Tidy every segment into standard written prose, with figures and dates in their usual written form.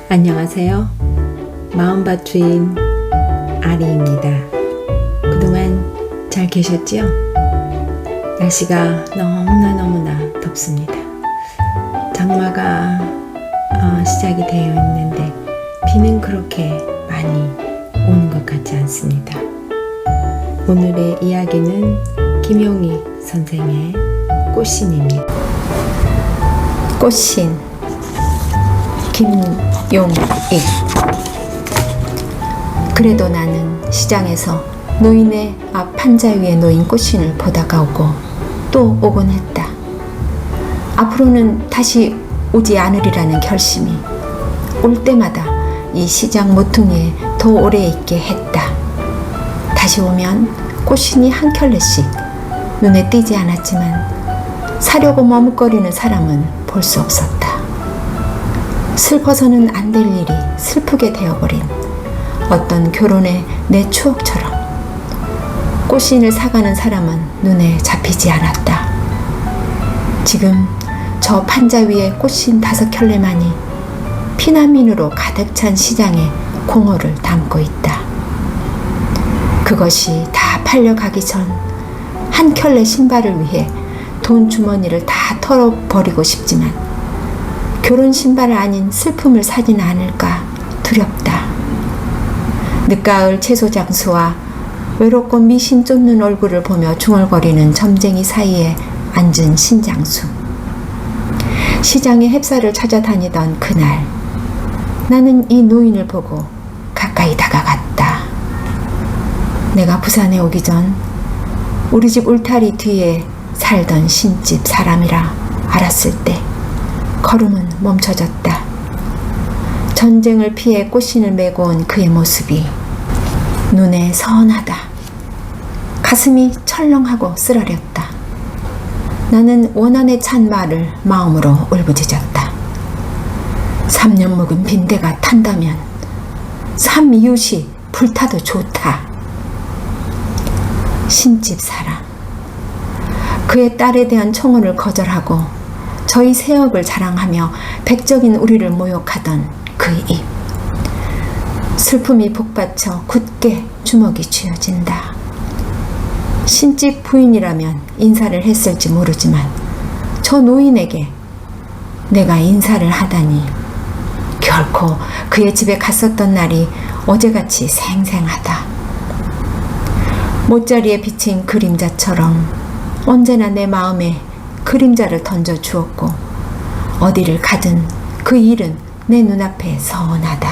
안녕하세요. 마음밭 주인 아리입니다. 그동안 잘 계셨지요? 날씨가 너무나 덥습니다. 장마가 시작이 되어 있는데 비는 그렇게 많이 오는 것 같지 않습니다. 오늘의 이야기는 김용익 선생의 꽃신입니다. 꽃신 김용익. 그래도 나는 시장에서 노인의 앞 판자 위에 놓인 꽃신을 보다가 오고 또 오곤 했다. 앞으로는 다시 오지 않으리라는 결심이 올 때마다 이 시장 모퉁이에 더 오래 있게 했다. 다시 오면 꽃신이 한 켤레씩 눈에 띄지 않았지만 사려고 머뭇거리는 사람은 볼 수 없었다. 슬퍼서는 안 될 일이 슬프게 되어버린 어떤 결혼의 내 추억처럼 꽃신을 사가는 사람은 눈에 잡히지 않았다. 지금 저 판자 위에 꽃신 5켤레만이 피난민으로 가득 찬 시장에 공허를 담고 있다. 그것이 다 팔려가기 전 한 켤레 신발을 위해 돈 주머니를 다 털어버리고 싶지만 결혼 신발을 아닌 슬픔을 사지는 않을까 두렵다. 늦가을 채소 장수와 외롭고 미신 쫓는 얼굴을 보며 중얼거리는 점쟁이 사이에 앉은 신장수. 시장에 햅쌀을 찾아다니던 그날 나는 이 노인을 보고 가까이 다가갔다. 내가 부산에 오기 전 우리 집 울타리 뒤에 살던 신집 사람이라 알았을 때 걸음은 멈춰졌다. 전쟁을 피해 꽃신을 메고 온 그의 모습이 눈에 선하다. 가슴이 철렁하고 쓰라렸다. 나는 원한에 찬 말을 마음으로 울부짖었다. 3년 묵은 빈대가 탄다면 삼이웃이 불타도 좋다. 신집 사람. 그의 딸에 대한 청혼을 거절하고 저희 세업을 자랑하며 백적인 우리를 모욕하던 그 입. 슬픔이 복받쳐 굳게 주먹이 쥐어진다. 신집 부인이라면 인사를 했을지 모르지만 저 노인에게 내가 인사를 하다니 결코 그의 집에 갔었던 날이 어제같이 생생하다. 못자리에 비친 그림자처럼 언제나 내 마음에 그림자를 던져 주었고 어디를 가든 그 일은 내 눈앞에 선하다.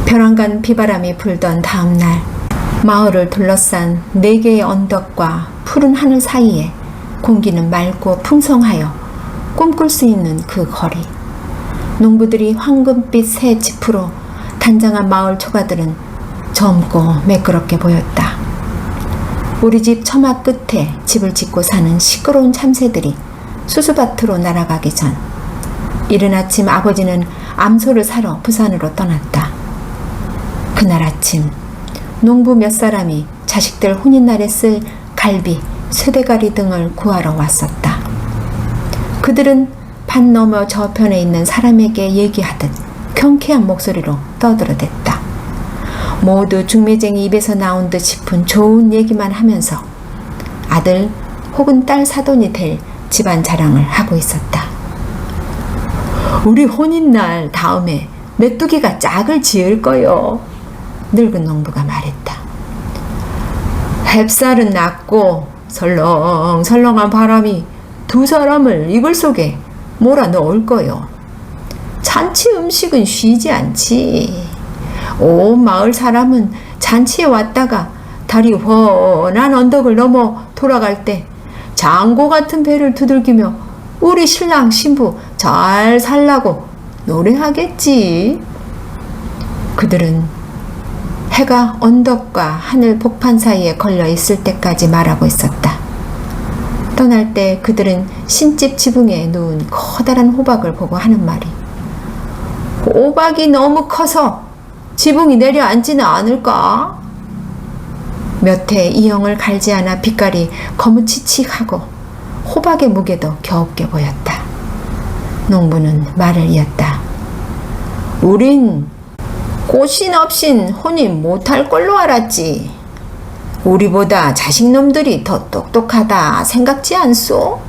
벼랑간 비바람이 불던 다음 날 마을을 둘러싼 4개의 언덕과 푸른 하늘 사이에 공기는 맑고 풍성하여 꿈꿀 수 있는 그 거리. 농부들이 황금빛 새 짚으로 단장한 마을 초가들은 젊고 매끄럽게 보였다. 우리 집 처마 끝에 집을 짓고 사는 시끄러운 참새들이 수수밭으로 날아가기 전 이른 아침 아버지는 암소를 사러 부산으로 떠났다. 그날 아침 농부 몇 사람이 자식들 혼인날에 쓸 갈비, 쇠대가리 등을 구하러 왔었다. 그들은 반 너머 저편에 있는 사람에게 얘기하듯 경쾌한 목소리로 떠들어댔다. 모두 중매쟁이 입에서 나온 듯 싶은 좋은 얘기만 하면서 아들 혹은 딸 사돈이 될 집안 자랑을 하고 있었다. 우리 혼인날 다음에 메뚜기가 짝을 지을 거요. 늙은 농부가 말했다. 햅쌀은 낮고 설렁설렁한 바람이 두 사람을 이불 속에 몰아넣을 거요. 잔치 음식은 쉬지 않지. 온 마을 사람은 잔치에 왔다가 다리 훤한 언덕을 넘어 돌아갈 때 장고 같은 배를 두들기며 우리 신랑 신부 잘 살라고 노래하겠지. 그들은 해가 언덕과 하늘 복판 사이에 걸려 있을 때까지 말하고 있었다. 떠날 때 그들은 신집 지붕에 누운 커다란 호박을 보고 하는 말이 호박이 너무 커서 지붕이 내려앉지는 않을까? 몇 해 이형을 갈지 않아 빛깔이 거무치칙하고 호박의 무게도 겨웁게 보였다. 농부는 말을 이었다. 우린 꽃신 없인 혼인 못할 걸로 알았지. 우리보다 자식놈들이 더 똑똑하다 생각지 않소?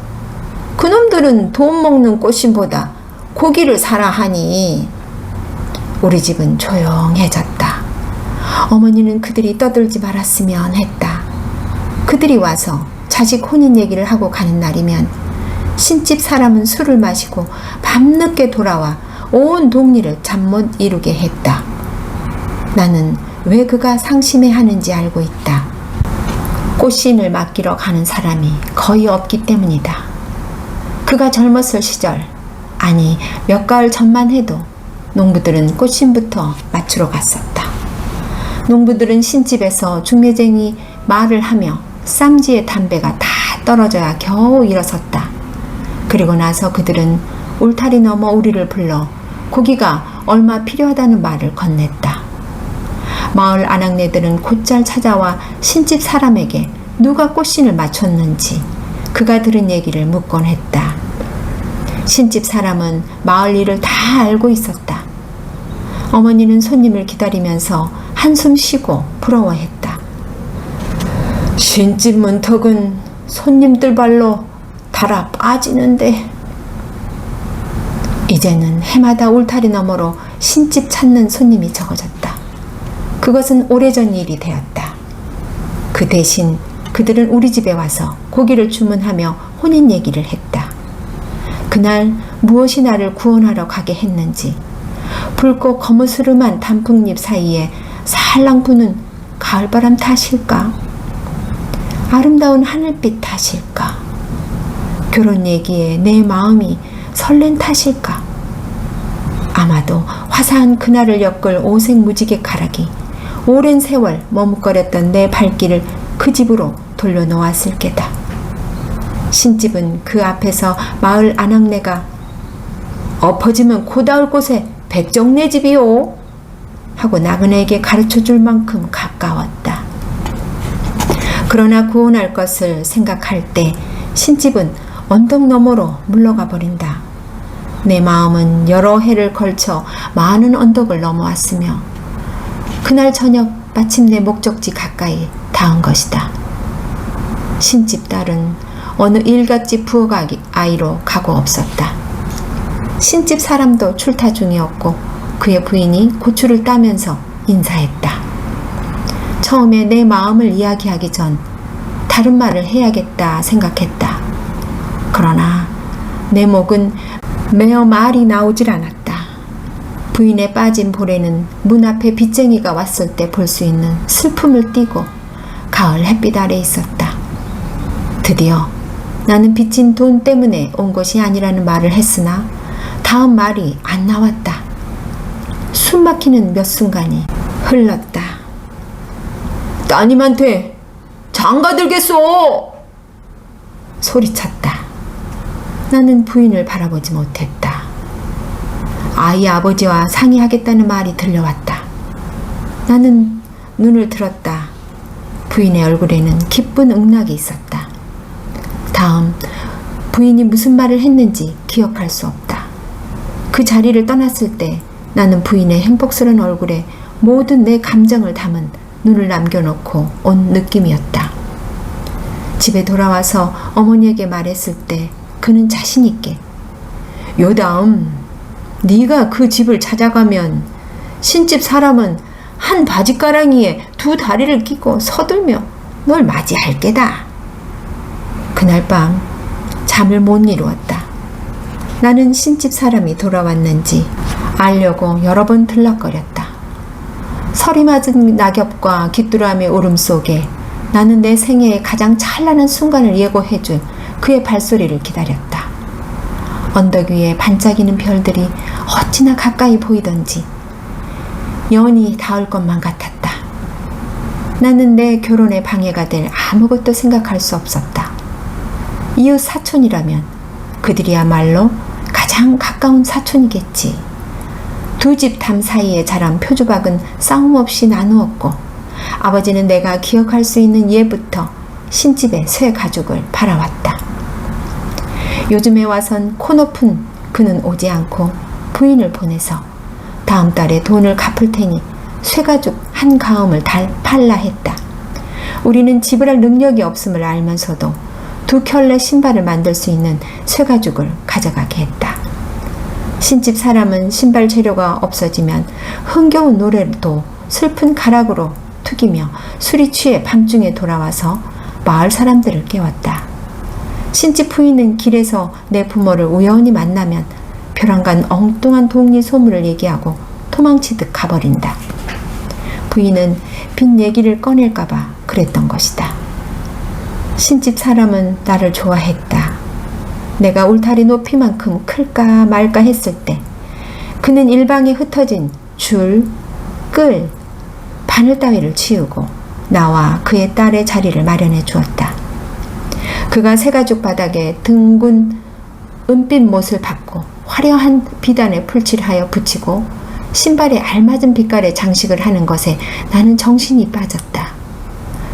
그놈들은 돈 먹는 꽃신보다 고기를 사라 하니. 우리 집은 조용해졌다. 어머니는 그들이 떠들지 말았으면 했다. 그들이 와서 자식 혼인 얘기를 하고 가는 날이면 신집 사람은 술을 마시고 밤늦게 돌아와 온 동리를 잠 못 이루게 했다. 나는 왜 그가 상심해하는지 알고 있다. 꽃신을 맡기러 가는 사람이 거의 없기 때문이다. 그가 젊었을 시절, 아니 몇 가을 전만 해도 농부들은 꽃신부터 맞추러 갔었다. 농부들은 신집에서 중매쟁이 말을 하며 쌈지의 담배가 다 떨어져야 겨우 일어섰다. 그리고 나서 그들은 울타리 넘어 우리를 불러 고기가 얼마 필요하다는 말을 건넸다. 마을 아낙네들은 곧잘 찾아와 신집 사람에게 누가 꽃신을 맞췄는지 그가 들은 얘기를 묻곤 했다. 신집 사람은 마을 일을 다 알고 있었다. 어머니는 손님을 기다리면서 한숨 쉬고 부러워했다. 신집 문턱은 손님들 발로 달아 빠지는데. 이제는 해마다 울타리 너머로 신집 찾는 손님이 적어졌다. 그것은 오래전 일이 되었다. 그 대신 그들은 우리 집에 와서 고기를 주문하며 혼인 얘기를 했다. 그날 무엇이 나를 구원하러 가게 했는지, 붉고 거무스름한 단풍잎 사이에 살랑 부는 가을바람 탓일까? 아름다운 하늘빛 탓일까? 결혼 얘기에 내 마음이 설렌 탓일까? 아마도 화사한 그날을 엮을 오색 무지개 가락이 오랜 세월 머뭇거렸던 내 발길을 그 집으로 돌려놓았을 게다. 신집은 그 앞에서 마을 아낙네가 엎어지면 고다울 곳에 백정네 집이요 하고 나그네에게 가르쳐줄 만큼 가까웠다. 그러나 구원할 것을 생각할 때 신집은 언덕 너머로 물러가 버린다. 내 마음은 여러 해를 걸쳐 많은 언덕을 넘어왔으며 그날 저녁 마침내 목적지 가까이 닿은 것이다. 신집 딸은 어느 일갓집 부엌 아이로 가고 없었다. 신집 사람도 출타 중이었고 그의 부인이 고추를 따면서 인사했다. 처음에 내 마음을 이야기하기 전 다른 말을 해야겠다 생각했다. 그러나 내 목은 매어 말이 나오질 않았다. 부인에 빠진 볼에는 문 앞에 빚쟁이가 왔을 때 볼 수 있는 슬픔을 띠고 가을 햇빛 아래 있었다. 드디어 나는 빚진 돈 때문에 온 것이 아니라는 말을 했으나 다음 말이 안 나왔다. 숨 막히는 몇 순간이 흘렀다. 따님한테 장가들겠소! 소리쳤다. 나는 부인을 바라보지 못했다. 아이 아버지와 상의하겠다는 말이 들려왔다. 나는 눈을 들었다. 부인의 얼굴에는 기쁜 응락이 있었다. 다음 부인이 무슨 말을 했는지 기억할 수 없다. 그 자리를 떠났을 때 나는 부인의 행복스러운 얼굴에 모든 내 감정을 담은 눈을 남겨놓고 온 느낌이었다. 집에 돌아와서 어머니에게 말했을 때 그는 자신 있게 요다음 네가 그 집을 찾아가면 신집 사람은 한 바짓가랑이에 두 다리를 끼고 서들며 널 맞이할 게다. 그날 밤 잠을 못 이루었다. 나는 신집 사람이 돌아왔는지 알려고 여러 번 들락거렸다. 서리 맞은 낙엽과 귀뚜라미 울음 속에 나는 내 생애의 가장 찬란한 순간을 예고해준 그의 발소리를 기다렸다. 언덕 위에 반짝이는 별들이 어찌나 가까이 보이던지 영원히 닿을 것만 같았다. 나는 내 결혼에 방해가 될 아무것도 생각할 수 없었다. 이웃 사촌이라면 그들이야말로 가장 가까운 사촌이겠지. 두 집 담 사이에 자란 표주박은 싸움 없이 나누었고 아버지는 내가 기억할 수 있는 예부터 신집의 새 가죽을 팔아왔다. 요즘에 와선 코 높은 그는 오지 않고 부인을 보내서 다음 달에 돈을 갚을 테니 쇠가죽 한 가음을 팔라 했다. 우리는 지불할 능력이 없음을 알면서도 2켤레 신발을 만들 수 있는 쇠가죽을 가져가게 했다. 신집 사람은 신발 재료가 없어지면 흥겨운 노래도 슬픈 가락으로 튀기며 술이 취해 밤중에 돌아와서 마을 사람들을 깨웠다. 신집 부인은 길에서 내 부모를 우연히 만나면 벼랑간 엉뚱한 동리 소문을 얘기하고 도망치듯 가버린다. 부인은 빈 얘기를 꺼낼까봐 그랬던 것이다. 신집 사람은 나를 좋아했다. 내가 울타리 높이만큼 클까 말까 했을 때 그는 일방에 흩어진 줄, 끌, 바늘 따위를 치우고 나와 그의 딸의 자리를 마련해 주었다. 그가 새가죽 바닥에 둥근 은빛 못을 받고 화려한 비단에 풀칠하여 붙이고 신발에 알맞은 빛깔의 장식을 하는 것에 나는 정신이 빠졌다.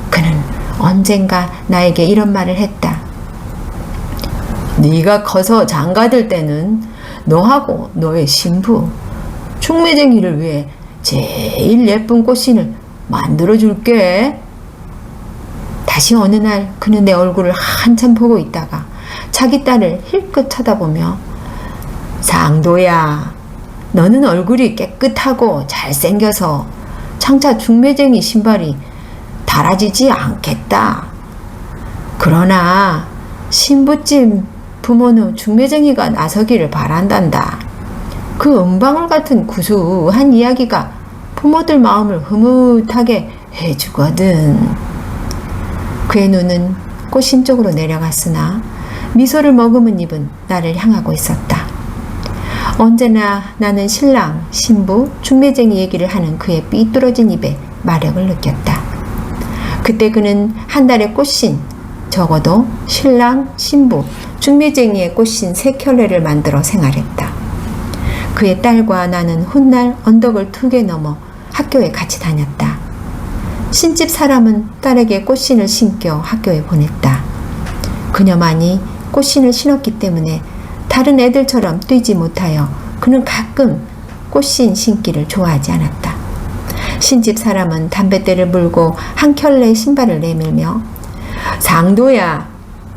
그는 언젠가 나에게 이런 말을 했다. 네가 커서 장가들 때는 너하고 너의 신부 중매쟁이를 위해 제일 예쁜 꽃신을 만들어줄게. 다시 어느 날 그는 내 얼굴을 한참 보고 있다가 자기 딸을 힐끗 쳐다보며 상도야, 너는 얼굴이 깨끗하고 잘생겨서 장차 중매쟁이 신발이 달아지지 않겠다. 그러나 신부집 부모는 중매쟁이가 나서기를 바란단다. 그 은방울 같은 구수한 이야기가 부모들 마음을 흐뭇하게 해주거든. 그의 눈은 꽃신 쪽으로 내려갔으나 미소를 머금은 입은 나를 향하고 있었다. 언제나 나는 신랑, 신부, 중매쟁이 얘기를 하는 그의 삐뚤어진 입에 마력을 느꼈다. 그때 그는 한 달에 꽃신, 적어도 신랑, 신부, 중매쟁이의 꽃신 3켤레를 만들어 생활했다. 그의 딸과 나는 훗날 언덕을 2개 넘어 학교에 같이 다녔다. 신집 사람은 딸에게 꽃신을 신겨 학교에 보냈다. 그녀만이 꽃신을 신었기 때문에 다른 애들처럼 뛰지 못하여 그는 가끔 꽃신 신기를 좋아하지 않았다. 신집 사람은 담뱃대를 물고 한 켤레의 신발을 내밀며 상도야,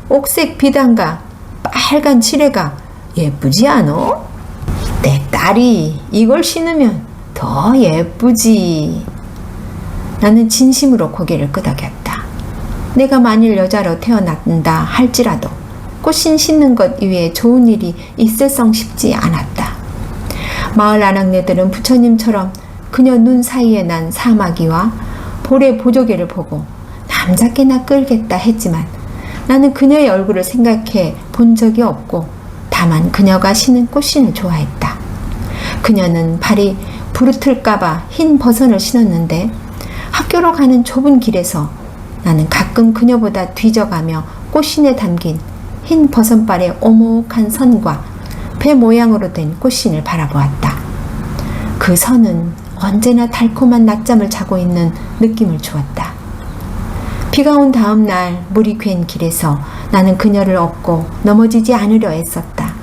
옥색 비단과 빨간 칠해가 예쁘지 않어? 내 딸이 이걸 신으면 더 예쁘지. 나는 진심으로 고개를 끄덕였다. 내가 만일 여자로 태어난다 할지라도 꽃신 신는 것 이외에 좋은 일이 있을성 싶지 않았다. 마을 아낙네들은 부처님처럼 그녀 눈 사이에 난 사마귀와 볼의 보조개를 보고 남자께나 끌겠다 했지만 나는 그녀의 얼굴을 생각해 본 적이 없고 다만 그녀가 신은 꽃신을 좋아했다. 그녀는 발이 부르틀까봐 흰 버선을 신었는데 학교로 가는 좁은 길에서 나는 가끔 그녀보다 뒤져가며 꽃신에 담긴 흰 버선발의 오목한 선과 배 모양으로 된 꽃신을 바라보았다. 그 선은 언제나 달콤한 낮잠을 자고 있는 느낌을 주었다. 비가 온 다음 날 물이 괸 길에서 나는 그녀를 업고 넘어지지 않으려 애썼다.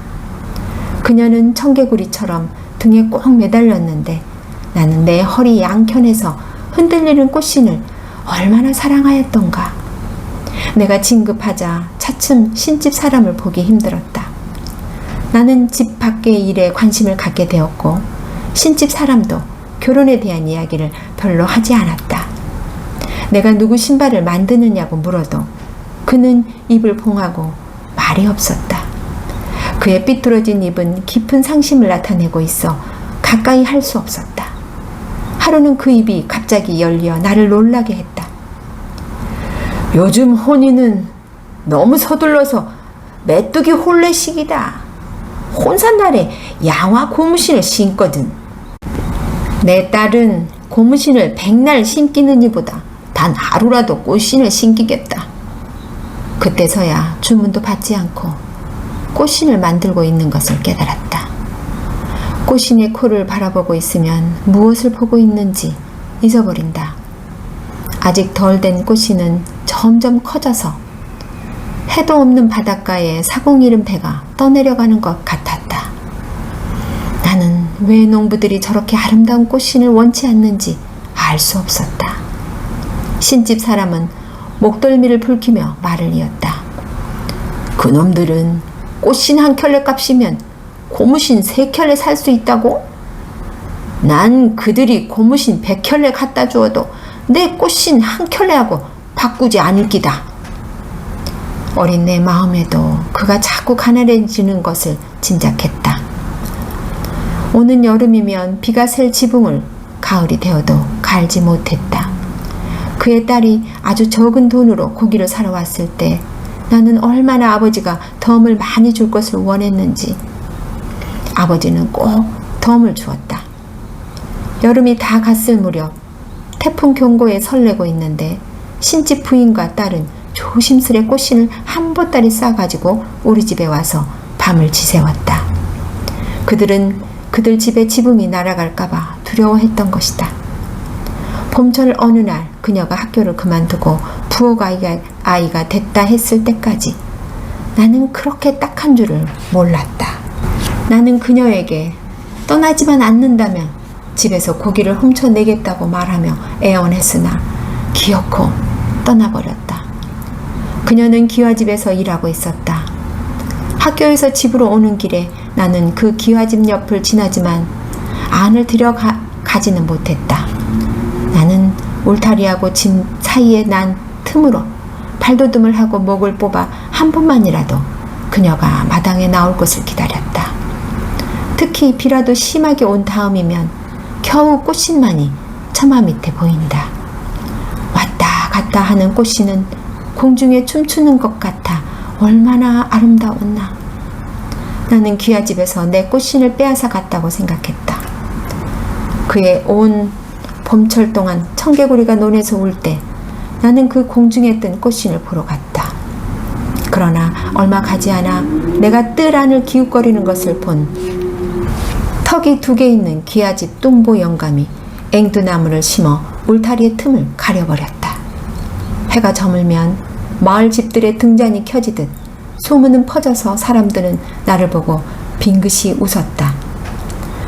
그녀는 청개구리처럼 등에 꼭 매달렸는데 나는 내 허리 양켠에서 흔들리는 꽃신을 얼마나 사랑하였던가. 내가 진급하자 차츰 신집 사람을 보기 힘들었다. 나는 집 밖의 일에 관심을 갖게 되었고 신집 사람도 결혼에 대한 이야기를 별로 하지 않았다. 내가 누구 신발을 만드느냐고 물어도 그는 입을 봉하고 말이 없었다. 그의 삐뚤어진 입은 깊은 상심을 나타내고 있어 가까이 할 수 없었다. 하루는 그 입이 갑자기 열려 나를 놀라게 했다. 요즘 혼인은 너무 서둘러서 메뚜기 혼례식이다. 혼산날에 양화 고무신을 신거든. 내 딸은 고무신을 100날 신기는 이보다 단 하루라도 꽃신을 신기겠다. 그때서야 주문도 받지 않고 꽃신을 만들고 있는 것을 깨달았다. 꽃신의 코를 바라보고 있으면 무엇을 보고 있는지 잊어버린다. 아직 덜 된 꽃신은 점점 커져서 해도 없는 바닷가에 사공 잃은 배가 떠내려가는 것 같았다. 나는 왜 농부들이 저렇게 아름다운 꽃신을 원치 않는지 알 수 없었다. 신집 사람은 목덜미를 붉히며 말을 이었다. 그놈들은 꽃신 한 켤레 값이면 고무신 3켤레 살 수 있다고? 난 그들이 고무신 100켤레 갖다 주어도 내 꽃신 한 켤레하고 바꾸지 않을 기다. 어린 내 마음에도 그가 자꾸 가난해지는 것을 짐작했다. 오는 여름이면 비가 셀 지붕을 가을이 되어도 갈지 못했다. 그의 딸이 아주 적은 돈으로 고기를 사러 왔을 때 나는 얼마나 아버지가 덤을 많이 줄 것을 원했는지. 아버지는 꼭 덤을 주었다. 여름이 다 갔을 무렵 태풍 경고에 설레고 있는데 신집 부인과 딸은 조심스레 꽃신을 한 보따리 싸가지고 우리 집에 와서 밤을 지새웠다. 그들은 그들 집에 지붕이 날아갈까봐 두려워했던 것이다. 봄철 어느 날 그녀가 학교를 그만두고 부엌 아이가 됐다 했을 때까지 나는 그렇게 딱한 줄을 몰랐다. 나는 그녀에게 떠나지만 않는다면 집에서 고기를 훔쳐내겠다고 말하며 애원했으나 기어코 떠나버렸다. 그녀는 기와집에서 일하고 있었다. 학교에서 집으로 오는 길에 나는 그 기와집 옆을 지나지만 안을 들여가지는 못했다. 나는 울타리하고 집 사이에 난 틈으로 발돋움을 하고 목을 뽑아 한 번만이라도 그녀가 마당에 나올 것을 기다렸다. 특히 비라도 심하게 온 다음이면 겨우 꽃신만이 처마 밑에 보인다. 왔다 갔다 하는 꽃신은 공중에 춤추는 것 같아 얼마나 아름다웠나. 나는 기와집에서 내 꽃신을 빼앗아 갔다고 생각했다. 그의 온 봄철 동안 청개구리가 논에서 울 때 나는 그 공중에 뜬 꽃신을 보러 갔다. 그러나 얼마 가지 않아 내가 뜰 안을 기웃거리는 것을 본 턱이 2개 있는 기와집 뚱보 영감이 앵두나무를 심어 울타리의 틈을 가려버렸다. 해가 저물면 마을 집들의 등잔이 켜지듯 소문은 퍼져서 사람들은 나를 보고 빙긋이 웃었다.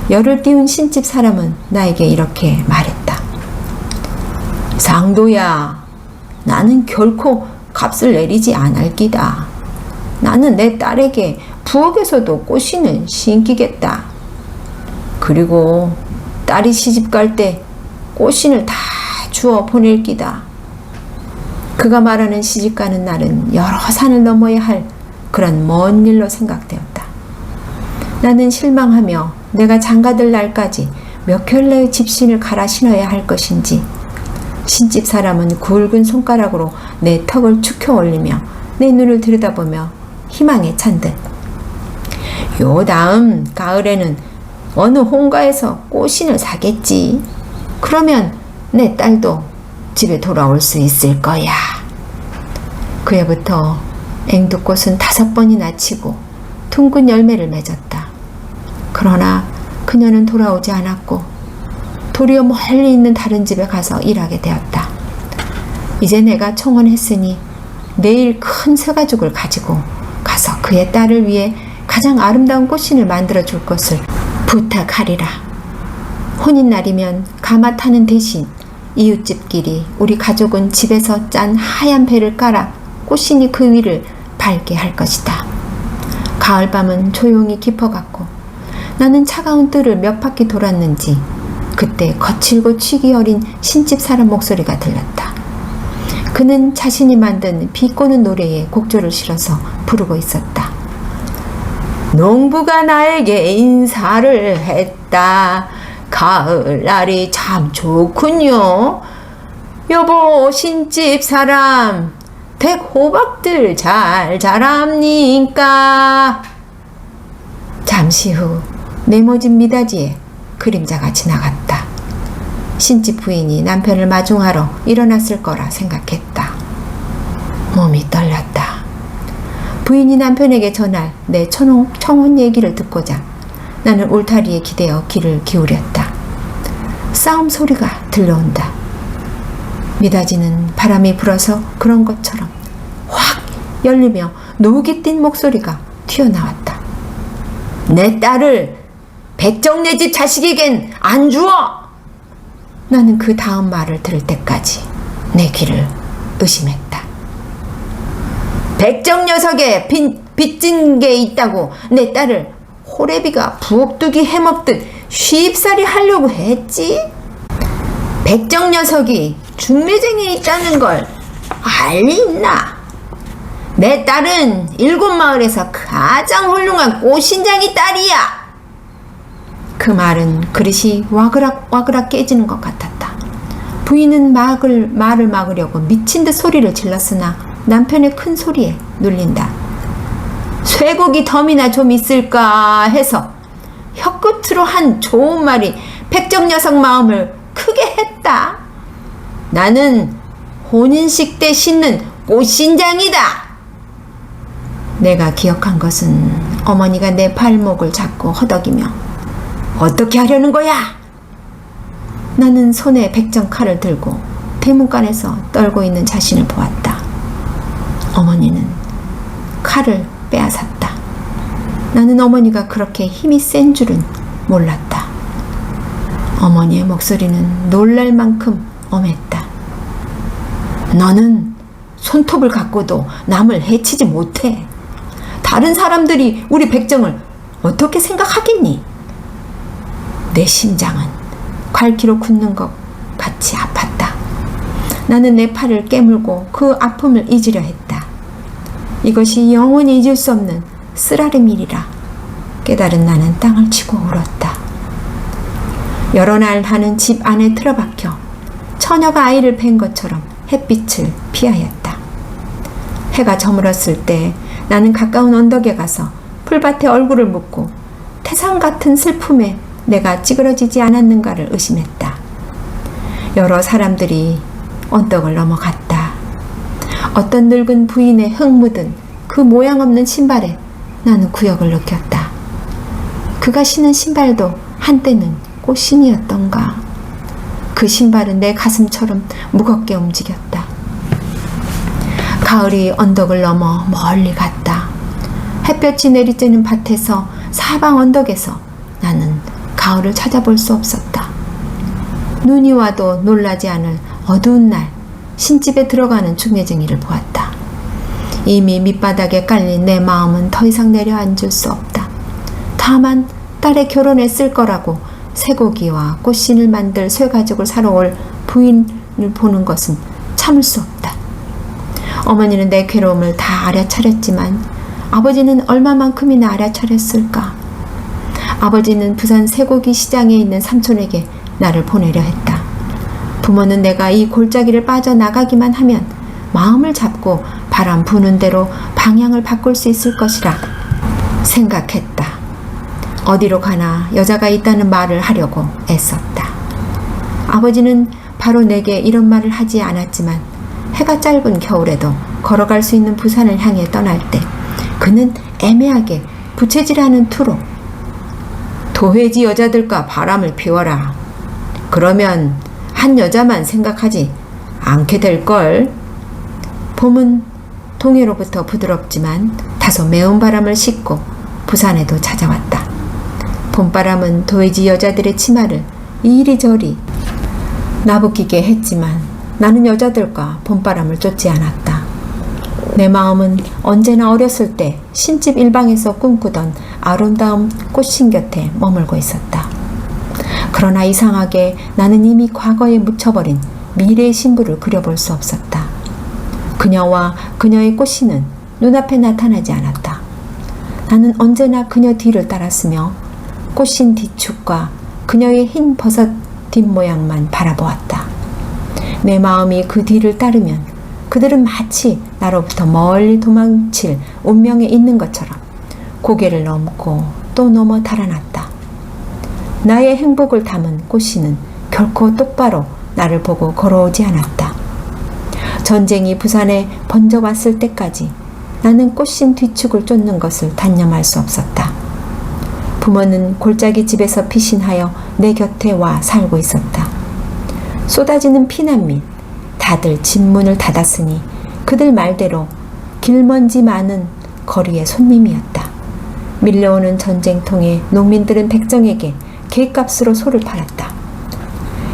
열을 띄운 신집 사람은 나에게 이렇게 말했다. 상도야, 나는 결코 값을 내리지 않을 기다. 나는 내 딸에게 부엌에서도 꽃신을 신기겠다. 그리고 딸이 시집갈 때 꽃신을 다 주워 보낼 기다. 그가 말하는 시집가는 날은 여러 산을 넘어야 할 그런 먼 일로 생각되었다. 나는 실망하며 내가 장가들 날까지 몇 켤레의 집신을 갈아 신어야 할 것인지, 신집 사람은 굵은 손가락으로 내 턱을 축혀 올리며 내 눈을 들여다보며 희망에 찬 듯, 요 다음 가을에는 어느 홍가에서 꽃신을 사겠지. 그러면 내 딸도 집에 돌아올 수 있을 거야. 그 해부터 앵두꽃은 5번이나 치고 둥근 열매를 맺었다. 그러나 그녀는 돌아오지 않았고 도리어 멀리 있는 다른 집에 가서 일하게 되었다. 이제 내가 청혼했으니 내일 큰 새가죽을 가지고 가서 그의 딸을 위해 가장 아름다운 꽃신을 만들어 줄 것을 부탁하리라. 혼인날이면 가마 타는 대신 이웃집끼리 우리 가족은 집에서 짠 하얀 배를 깔아 꽃신이 그 위를 밟게 할 것이다. 가을밤은 조용히 깊어갔고 나는 차가운 뜰을 몇 바퀴 돌았는지 그때 거칠고 취기 어린 신집 사람 목소리가 들렸다. 그는 자신이 만든 비꼬는 노래에 곡조를 실어서 부르고 있었다. 농부가 나에게 인사를 했다. 가을날이 참 좋군요. 여보, 신집 사람, 백호박들 잘 자랍니까? 잠시 후 네모진 미닫이에 그림자가 지나갔다. 신집 부인이 남편을 마중하러 일어났을 거라 생각했다. 몸이 떨렸다. 부인이 남편에게 전할 내 청혼 얘기를 듣고자 나는 울타리에 기대어 귀를 기울였다. 싸움 소리가 들려온다. 미닫이는 바람이 불어서 그런 것처럼 확 열리며 녹이 띈 목소리가 튀어나왔다. 내 딸을 백정네 집 자식에겐 안 주어! 나는 그 다음 말을 들을 때까지 내 귀를 의심했다. 백정 녀석에 빚진 게 있다고 내 딸을 호래비가 부엌두기 해먹듯 쉽사리 하려고 했지? 백정 녀석이 중매쟁이에 있다는 걸 알리 있나? 내 딸은 7마을에서 가장 훌륭한 꽃신장이 딸이야. 그 말은 그릇이 와그락 깨지는 것 같았다. 부인은 말을 막으려고 미친 듯 소리를 질렀으나 남편의 큰 소리에 눌린다. 쇠고기 덤이나 좀 있을까 해서 혀끝으로 한 좋은 말이 백정 녀석 마음을 크게 했다. 나는 혼인식 때 신는 꽃신장이다. 내가 기억한 것은 어머니가 내 발목을 잡고 허덕이며 어떻게 하려는 거야? 나는 손에 백정 칼을 들고 대문간에서 떨고 있는 자신을 보았다. 어머니는 칼을 빼앗았다. 나는 어머니가 그렇게 힘이 센 줄은 몰랐다. 어머니의 목소리는 놀랄 만큼 엄했다. 너는 손톱을 갖고도 남을 해치지 못해. 다른 사람들이 우리 백정을 어떻게 생각하겠니? 내 심장은 괄기로 굳는 것 같이 아팠다. 나는 내 팔을 깨물고 그 아픔을 잊으려 했다. 이것이 영원히 잊을 수 없는 쓰라림 일이라 깨달은 나는 땅을 치고 울었다. 여러 날 하는 집 안에 틀어박혀 처녀가 아이를 뵌 것처럼 햇빛을 피하였다. 해가 저물었을 때 나는 가까운 언덕에 가서 풀밭에 얼굴을 묻고 태산 같은 슬픔에 내가 찌그러지지 않았는가를 의심했다. 여러 사람들이 언덕을 넘어갔다. 어떤 늙은 부인의 흙 묻은 그 모양 없는 신발에 나는 구역을 느꼈다. 그가 신은 신발도 한때는 꽃신이었던가. 그 신발은 내 가슴처럼 무겁게 움직였다. 가을이 언덕을 넘어 멀리 갔다. 햇볕이 내리쬐는 밭에서 사방 언덕에서 나는 가을을 찾아볼 수 없었다. 눈이 와도 놀라지 않을 어두운 날 신집에 들어가는 중매쟁이를 보았다. 이미 밑바닥에 깔린 내 마음은 더 이상 내려앉을 수 없다. 다만 딸의 결혼에 쓸 거라고 쇠고기와 꽃신을 만들 쇠가죽을 사러 올 부인을 보는 것은 참을 수 없다. 어머니는 내 괴로움을 다 알아차렸지만 아버지는 얼마만큼이나 알아차렸을까? 아버지는 부산 쇠고기 시장에 있는 삼촌에게 나를 보내려 했다. 부모는 내가 이 골짜기를 빠져나가기만 하면 마음을 잡고 바람 부는 대로 방향을 바꿀 수 있을 것이라 생각했다. 어디로 가나 여자가 있다는 말을 하려고 애썼다. 아버지는 바로 내게 이런 말을 하지 않았지만 해가 짧은 겨울에도 걸어갈 수 있는 부산을 향해 떠날 때 그는 애매하게 부채질하는 투로 도회지 여자들과 바람을 피워라. 그러면 한 여자만 생각하지 않게 될걸. 봄은 동해로부터 부드럽지만 다소 매운 바람을 싣고 부산에도 찾아왔다. 봄바람은 도회지 여자들의 치마를 이리저리 나부끼게 했지만 나는 여자들과 봄바람을 쫓지 않았다. 내 마음은 언제나 어렸을 때 신집 일방에서 꿈꾸던 아름다운 꽃신 곁에 머물고 있었다. 그러나 이상하게 나는 이미 과거에 묻혀버린 미래의 신부를 그려볼 수 없었다. 그녀와 그녀의 꽃신은 눈앞에 나타나지 않았다. 나는 언제나 그녀 뒤를 따랐으며 꽃신 뒤축과 그녀의 흰 버섯 뒷모양만 바라보았다. 내 마음이 그 뒤를 따르면 그들은 마치 나로부터 멀리 도망칠 운명에 있는 것처럼 고개를 넘고 또 넘어 달아났다. 나의 행복을 담은 꽃신은 결코 똑바로 나를 보고 걸어오지 않았다. 전쟁이 부산에 번져왔을 때까지 나는 꽃신 뒤축을 쫓는 것을 단념할 수 없었다. 부모는 골짜기 집에서 피신하여 내 곁에 와 살고 있었다. 쏟아지는 피난 및 다들 집 문을 닫았으니 그들 말대로 길먼지 많은 거리의 손님이었다. 밀려오는 전쟁통에 농민들은 백정에게 객값으로 소를 팔았다.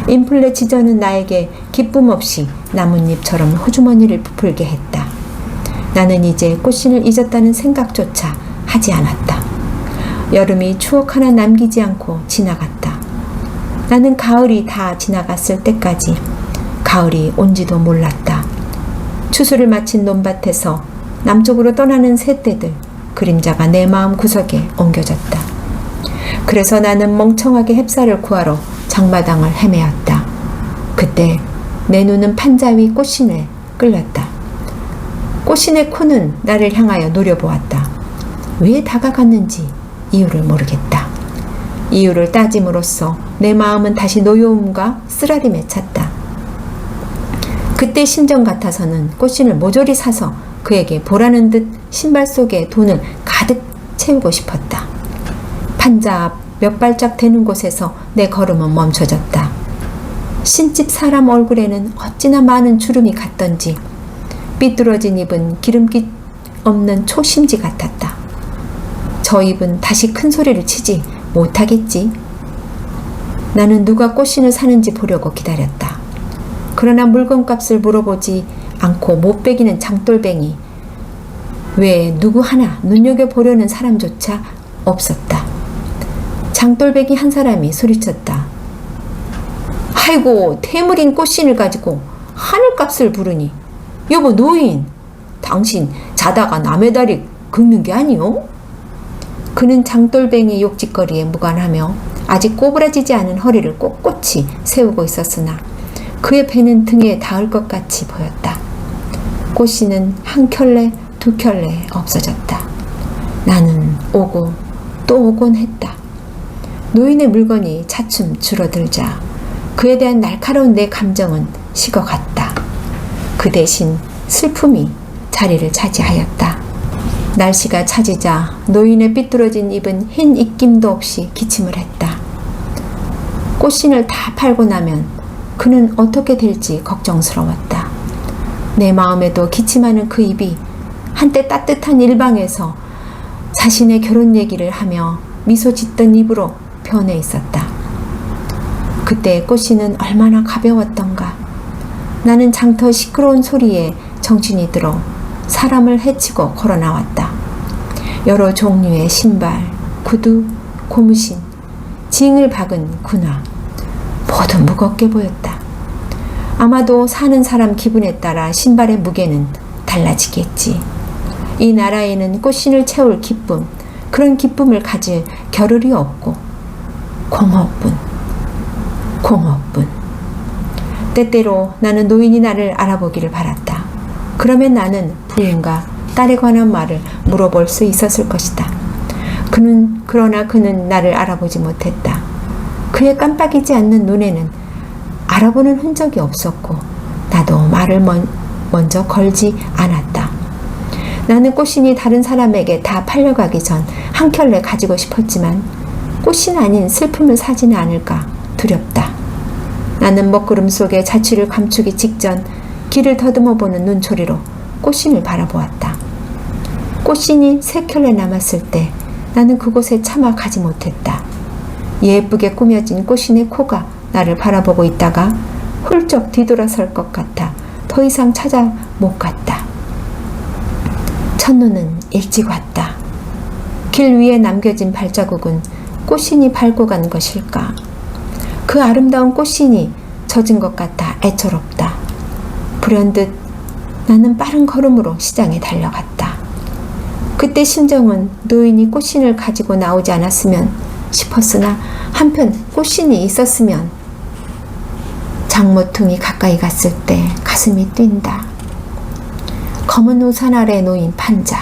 인플레 지저는 나에게 기쁨 없이 나뭇잎처럼 호주머니를 부풀게 했다. 나는 이제 꽃신을 잊었다는 생각조차 하지 않았다. 여름이 추억 하나 남기지 않고 지나갔다. 나는 가을이 다 지나갔을 때까지 가을이 온지도 몰랐다. 추수를 마친 논밭에서 남쪽으로 떠나는 새떼들 그림자가 내 마음 구석에 옮겨졌다. 그래서 나는 멍청하게 햅쌀을 구하러 장마당을 헤매었다. 그때 내 눈은 판자위 꽃신에 끌렸다. 꽃신의 코는 나를 향하여 노려보았다. 왜 다가갔는지 이유를 모르겠다. 이유를 따짐으로써 내 마음은 다시 노여움과 쓰라림에 찼다. 그때 심정 같아서는 꽃신을 모조리 사서 그에게 보라는 듯 신발 속에 돈을 가득 채우고 싶었다. 판자 앞 몇 발짝 되는 곳에서 내 걸음은 멈춰졌다. 신집 사람 얼굴에는 어찌나 많은 주름이 갔던지 삐뚤어진 입은 기름기 없는 초심지 같았다. 저 입은 다시 큰 소리를 치지 못하겠지. 나는 누가 꽃신을 사는지 보려고 기다렸다. 그러나 물건값을 물어보지 않고 못 베기는 장돌뱅이 외에 누구 하나 눈여겨보려는 사람조차 없었다. 장돌뱅이 한 사람이 소리쳤다. 아이고, 태물인 꽃신을 가지고 하늘값을 부르니. 여보 노인, 당신 자다가 남의 다리 긁는 게 아니오? 그는 장돌뱅이 욕짓거리에 무관하며 아직 꼬부라지지 않은 허리를 꼿꼿이 세우고 있었으나 그의 배는 등에 닿을 것 같이 보였다. 꽃신은 한 켤레 두 켤레 없어졌다. 나는 오고 또 오곤 했다. 노인의 물건이 차츰 줄어들자 그에 대한 날카로운 내 감정은 식어갔다. 그 대신 슬픔이 자리를 차지하였다. 날씨가 차지자 노인의 삐뚤어진 입은 흰 입김도 없이 기침을 했다. 꽃신을 다 팔고 나면 그는 어떻게 될지 걱정스러웠다. 내 마음에도 기침하는 그 입이 한때 따뜻한 일방에서 자신의 결혼 얘기를 하며 미소 짓던 입으로 변해 있었다. 그때 꽃신은 얼마나 가벼웠던가. 나는 장터 시끄러운 소리에 정신이 들어 사람을 헤치고 걸어 나왔다. 여러 종류의 신발, 구두, 고무신, 징을 박은 군화 모두 무겁게 보였다. 아마도 사는 사람 기분에 따라 신발의 무게는 달라지겠지. 이 나라에는 꽃신을 채울 기쁨, 그런 기쁨을 가질 겨를이 없고 공허뿐. 때때로 나는 노인이 나를 알아보기를 바랐다. 그러면 나는 부인과 딸에 관한 말을 물어볼 수 있었을 것이다. 그러나 그는 나를 알아보지 못했다. 그의 깜빡이지 않는 눈에는 알아보는 흔적이 없었고 나도 말을 먼저 걸지 않았다. 나는 꽃신이 다른 사람에게 다 팔려가기 전 한 켤레 가지고 싶었지만 꽃신 아닌 슬픔을 사지는 않을까 두렵다. 나는 먹구름 속에 자취를 감추기 직전 길을 더듬어 보는 눈초리로 꽃신을 바라보았다. 꽃신이 3켤레 남았을 때 나는 그곳에 차마 가지 못했다. 예쁘게 꾸며진 꽃신의 코가 나를 바라보고 있다가 훌쩍 뒤돌아설 것 같아 더 이상 찾아 못 갔다. 첫눈은 일찍 왔다. 길 위에 남겨진 발자국은 꽃신이 밟고 간 것일까? 그 아름다운 꽃신이 젖은 것 같아 애처롭다. 불현듯 나는 빠른 걸음으로 시장에 달려갔다. 그때 심정은 노인이 꽃신을 가지고 나오지 않았으면 싶었으나 한편 꽃신이 있었으면. 장모퉁이 가까이 갔을 때 가슴이 뛴다. 검은 우산 아래 놓인 판자,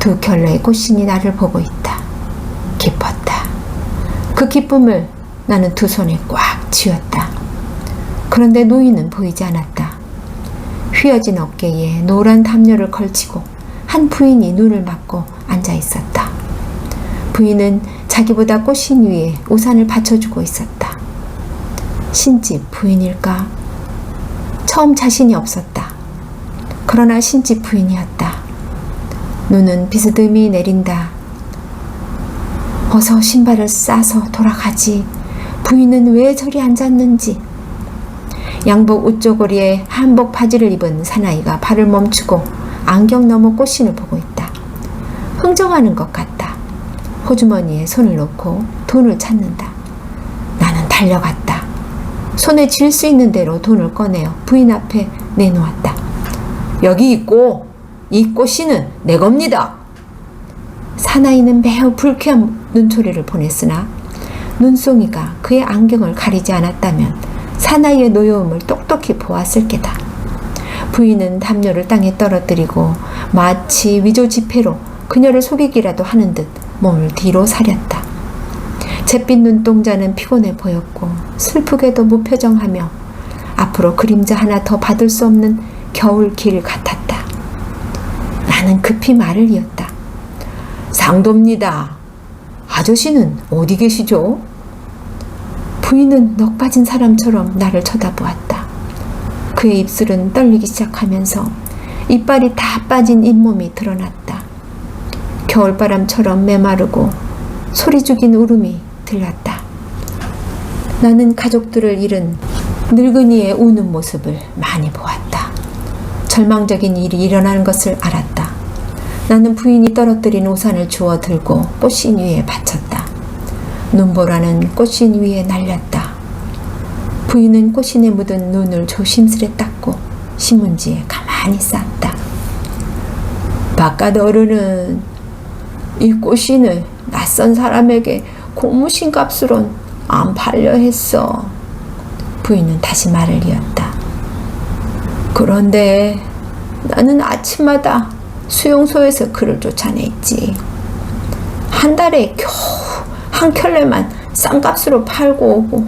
2켤레의 꽃신이 나를 보고 있다. 기뻤다. 그 기쁨을 나는 두 손에 꽉 쥐었다. 그런데 노인은 보이지 않았다. 휘어진 어깨에 노란 담요를 걸치고 한 부인이 눈을 막고 앉아 있었다. 부인은 자기보다 꽃신 위에 우산을 받쳐주고 있었다. 신집 부인일까? 처음 자신이 없었다. 그러나 신집 부인이었다. 눈은 비스듬히 내린다. 어서 신발을 싸서 돌아가지. 부인은 왜 저리 앉았는지. 양복 우쪼고리에 한복 바지를 입은 사나이가 발을 멈추고 안경 너머 꽃신을 보고 있다. 흥정하는 것 같다. 호주머니에 손을 놓고 돈을 찾는다. 나는 달려갔다. 손에 쥘 수 있는 대로 돈을 꺼내어 부인 앞에 내놓았다. 여기 있고 이 꽃신은 내 겁니다. 사나이는 매우 불쾌한 눈초리를 보냈으나 눈송이가 그의 안경을 가리지 않았다면 사나이의 노여움을 똑똑히 보았을 게다. 부인은 담요를 땅에 떨어뜨리고 마치 위조지폐로 그녀를 속이기라도 하는 듯 몸을 뒤로 사렸다. 잿빛 눈동자는 피곤해 보였고 슬프게도 무표정하며 앞으로 그림자 하나 더 받을 수 없는 겨울 길 같았다. 나는 급히 말을 이었다. 상도입니다. 아저씨는 어디 계시죠? 부인은 넋 빠진 사람처럼 나를 쳐다보았다. 그의 입술은 떨리기 시작하면서 이빨이 다 빠진 잇몸이 드러났다. 겨울바람처럼 메마르고 소리 죽인 울음이 들렸다. 나는 가족들을 잃은 늙은이의 우는 모습을 많이 보았다. 절망적인 일이 일어나는 것을 알았다. 나는 부인이 떨어뜨린 우산을 주워 들고 꽃신 위에 받쳤다. 눈보라는 꽃신 위에 날렸다. 부인은 꽃신에 묻은 눈을 조심스레 닦고 신문지에 가만히 쌌다. 바깥 어른은 이 꽃신을 낯선 사람에게 고무신 값으론 안 팔려 했어. 부인은 다시 말을 이었다. 그런데 나는 아침마다 수용소에서 그를 쫓아냈지. 한 달에 겨우 한 켤레만 싼 값으로 팔고 오고,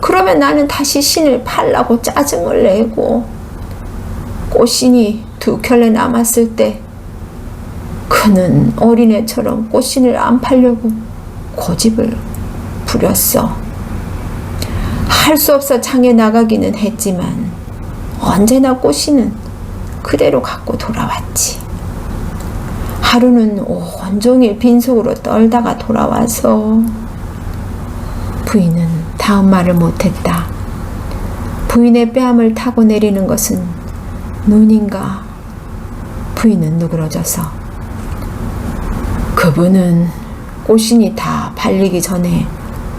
그러면 나는 다시 신을 팔라고 짜증을 내고, 꽃신이 2켤레 남았을 때 그는 어린애처럼 꽃신을 안 팔려고 고집을 부렸어. 할 수 없어 장에 나가기는 했지만 언제나 꽃신은 그대로 갖고 돌아왔지. 하루는 온종일 빈속으로 떨다가 돌아와서. 부인은 다음 말을 못했다. 부인의 뺨을 타고 내리는 것은 눈인가? 부인은 누그러져서 그분은 꽃신이 다 팔리기 전에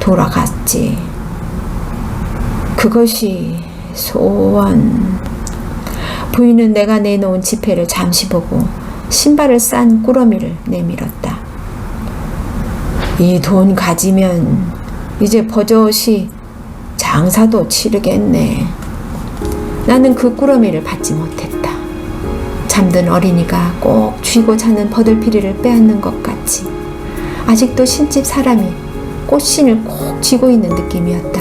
돌아갔지. 그것이 소원. 부인은 내가 내놓은 지폐를 잠시 보고 신발을 싼 꾸러미를 내밀었다. 이 돈 가지면 이제 버젓이 장사도 치르겠네. 나는 그 꾸러미를 받지 못했다. 잠든 어린이가 꼭 쥐고 자는 버들피리를 빼앗는 것 같이 아직도 신집 사람이 꽃신을 꼭 쥐고 있는 느낌이었다.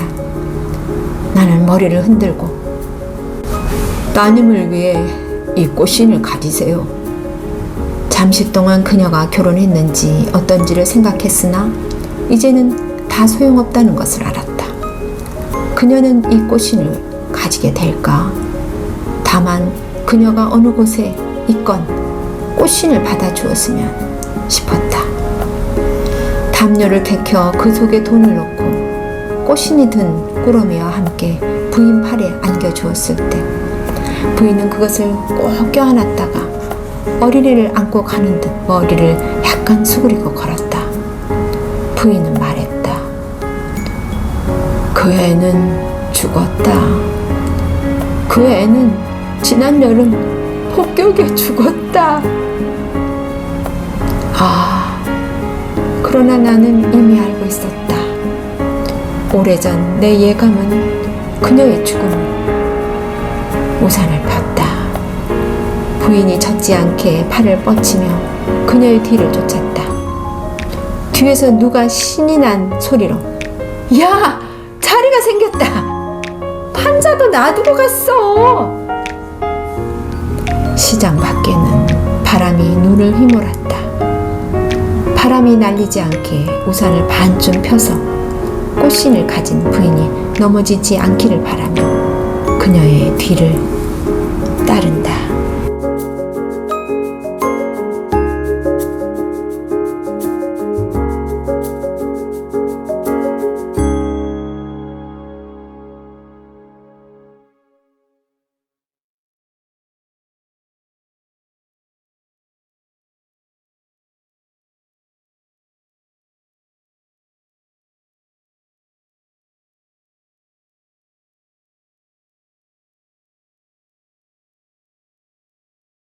나는 머리를 흔들고 따님을 위해 이 꽃신을 가지세요. 잠시 동안 그녀가 결혼했는지 어떤지를 생각했으나 이제는 다 소용없다는 것을 알았다. 그녀는 이 꽃신을 가지게 될까? 다만 그녀가 어느 곳에 있건 꽃신을 받아주었으면 싶었다. 담요를 개켜 그 속에 돈을 넣고 꽃신이 든 꾸러미와 함께 부인 팔에 안겨주었을 때 부인은 그것을 꼭 껴안았다가 어린이를 안고 가는 듯 머리를 약간 수그리고 걸었다. 부인은 말했다. 그 애는 죽었다. 그 애는 지난 여름 폭격에 죽었다. 그러나 나는 이미 알고 있었다. 오래전 내 예감은 그녀의 죽음을 우산을 폈다. 부인이 젖지 않게 팔을 뻗치며 그녀의 뒤를 쫓았다. 뒤에서 누가 신이 난 소리로 야! 자리가 생겼다! 판자도 놔두고 갔어! 시장 밖에는 바람이 눈을 휘몰았다. 바람이 날리지 않게 우산을 반쯤 펴서 꽃신을 가진 부인이 넘어지지 않기를 바라며 그녀의 뒤를 따른다.